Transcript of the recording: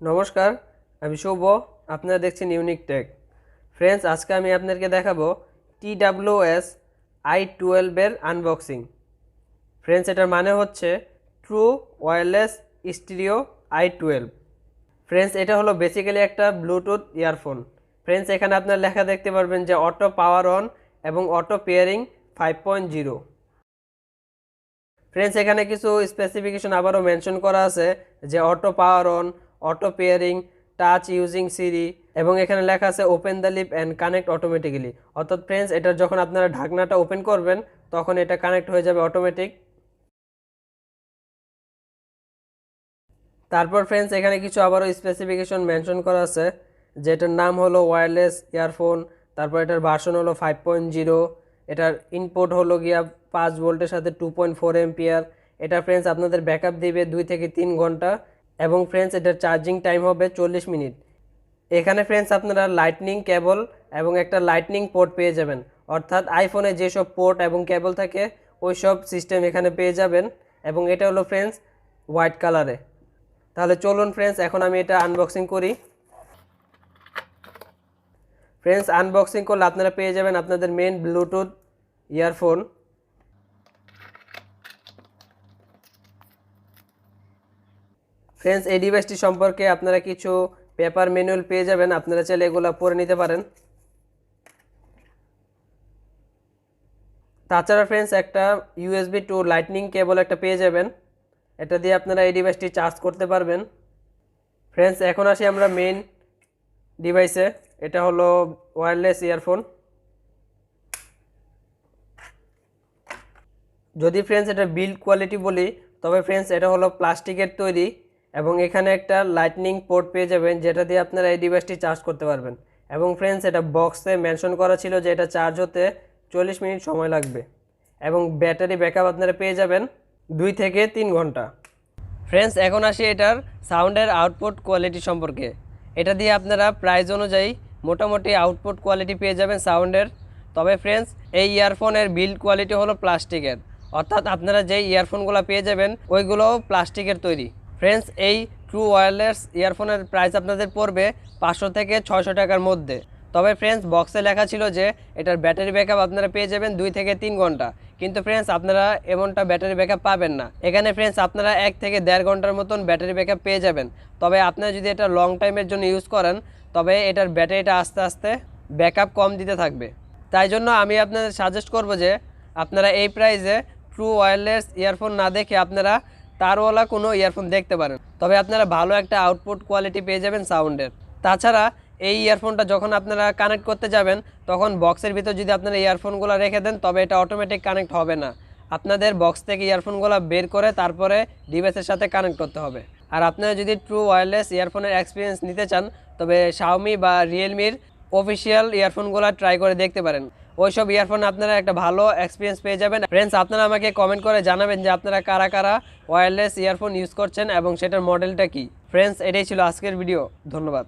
নমস্কার, আমি শুভ। আপনারা দেখছেন ইউনিক টেক। ফ্রেন্ডস, আজকে আমি আপনাদেরকে দেখাবো TWS i12 এর আনবক্সিং। ফ্রেন্ডস, এটার মানে হচ্ছে true wireless stereo i12। Friends, এটা হলো বেসিক্যালি একটা ব্লুটুথ ইয়ারফোন। ফ্রেন্ডস, এখানে আপনারা লেখা দেখতে পারবেন যে অটো পাওয়ার অন এবং অটো পেয়ারিং 5.0। ফ্রেন্ডস, এখানে কিছু স্পেসিফিকেশন আবারও মেনশন করা আছে যে auto power on, auto pairing, touch using Siri, এবং এখানে লেখা আছে open the lid and connect automatically. অর্থাৎ ফ্রেন্ডস, এটার যখন আপনারা ঢাকনাটা ওপেন করবেন তখন এটা কানেক্ট হয়ে যাবে অটোমেটিক। তারপর ফ্রেন্ডস, এখানে কিছু আবারও স্পেসিফিকেশন মেনশন করা আছে যেটার নাম হলো ওয়্যারলেস ইয়ারফোন। তারপর এটার ভার্সন হলো 5.0। এটার ইনপুট হলো গিয়া 5 ভোল্টের সাথে 2.4 এম্পিয়ার। এটা ফ্রেন্ডস আপনাদের ব্যাকআপ দিবে 2 থেকে 3 ঘন্টা, এবং ফ্রেন্ডস এটার চার্জিং টাইম হবে 40 মিনিট। এখানে ফ্রেন্ডস আপনারা লাইটনিং কেবল এবং একটা লাইটনিং পোর্ট পেয়ে যাবেন। অর্থাৎ আইফোনে যেসব পোর্ট এবং কেবল থাকে ওই সব সিস্টেম এখানে পেয়ে যাবেন, এবং এটা হলো ফ্রেন্ডস হোয়াইট কালারে। তাহলে চলুন ফ্রেন্ডস, এখন আমি এটা আনবক্সিং করি। ফ্রেন্ডস, আনবক্সিং করলে আপনারা পেয়ে যাবেন আপনাদের মেন ব্লুটুথ ইয়ারফোন। ফ্রেন্ডস, এই ডিভাইসটি সম্পর্কে আপনারা কিছু পেপার ম্যানুয়াল পেয়ে যাবেন, আপনারা চাইলে এগুলো পড়ে নিতে পারেন। তাছাড়া ফ্রেন্ডস, একটা ইউএসবি টু লাইটনিং কেবল একটা পেয়ে যাবেন, এটা দিয়ে আপনারা এই ডিভাইসটি চার্জ করতে পারবেন। ফ্রেন্ডস, এখন আসি আমরা মেইন ডিভাইসে। এটা হলো ওয়্যারলেস ইয়ারফোন। যদি ফ্রেন্ডস এটা বিল্ড কোয়ালিটি বলি, তবে ফ্রেন্ডস এটা হলো প্লাস্টিকের তৈরি, এবং এখানে একটা লাইটনিং পোর্ট পেয়ে যাবেন যেটা দিয়ে আপনারা এই ডিভাইসটি চার্জ করতে পারবেন। এবং ফ্রেন্ডস, এটা বক্সে মেনশন করা ছিল যে এটা চার্জ হতে 40 মিনিট সময় লাগবে, এবং ব্যাটারি ব্যাকআপ আপনারা পেয়ে যাবেন 2 থেকে 3 ঘন্টা। ফ্রেন্ডস, এখন আসি এটার সাউন্ডের আউটপুট কোয়ালিটি সম্পর্কে। এটা দিয়ে আপনারা প্রাইস অনুযায়ী মোটামুটি আউটপুট কোয়ালিটি পেয়ে যাবেন সাউন্ডের। তবে ফ্রেন্ডস, এই ইয়ারফোনের বিল্ড কোয়ালিটি হলো প্লাস্টিকের, অর্থাৎ আপনারা যেই ইয়ারফোনগুলো পেয়ে যাবেন ওইগুলোও প্লাস্টিকের তৈরি। ফ্রেন্ডস, এই ট্রু ওয়্যারলেস ইয়ারফোনের প্রাইস আপনাদের পড়বে 500 থেকে 600 টাকার মধ্যে। তবে ফ্রেন্ডস, বক্সে লেখা ছিল যে এটার ব্যাটারি ব্যাকআপ আপনারা পেয়ে যাবেন 2 থেকে 3 ঘন্টা, কিন্তু ফ্রেন্ডস আপনারা এমনটা ব্যাটারি ব্যাকআপ পাবেন না। এখানে ফ্রেন্ডস আপনারা 1 থেকে 1.5 ঘন্টার মতন ব্যাটারি ব্যাকআপ পেয়ে যাবেন। তবে আপনারা যদি এটা লং টাইমের জন্য ইউজ করেন তবে এটার ব্যাটারিটা আস্তে আস্তে ব্যাকআপ কম দিতে থাকবে। তাই জন্য আমি আপনাদের সাজেস্ট করব যে আপনারা এই প্রাইসে ট্রু ওয়্যারলেস ইয়ারফোন না দেখে আপনারা তারওয়ালা কোনো ইয়ারফোন দেখতে পারেন, তবে আপনারা ভালো একটা আউটপুট কোয়ালিটি পেয়ে যাবেন সাউন্ডের। তাছাড়া এই ইয়ারফোনটা যখন আপনারা কানেক্ট করতে যাবেন তখন বক্সের ভিতর যদি আপনারা ইয়ারফোনগুলো রেখে দেন তবে এটা অটোমেটিক কানেক্ট হবে না। আপনাদের বক্স থেকে ইয়ারফোনগুলো বের করে তারপরে ডিভাইসের সাথে কানেক্ট করতে হবে। আর আপনারা যদি ট্রু ওয়্যারলেস ইয়ারফোনের এক্সপিরিয়েন্স নিতে চান তবে শাওমি বা রিয়েলমির অফিসিয়াল ইয়ারফোনগুলো ট্রাই করে দেখতে পারেন। ওইসব ইয়ারফোন আপনারা একটা ভালো এক্সপিরিয়েন্স পেয়ে যাবেন। ফ্রেন্ডস, আপনারা আমাকে কমেন্ট করে জানাবেন যে আপনারা কারা কারা ওয়্যারলেস ইয়ারফোন ইউজ করছেন এবং সেটার মডেলটা কি। ফ্রেন্ডস, এটাই ছিল আজকের ভিডিও। ধন্যবাদ।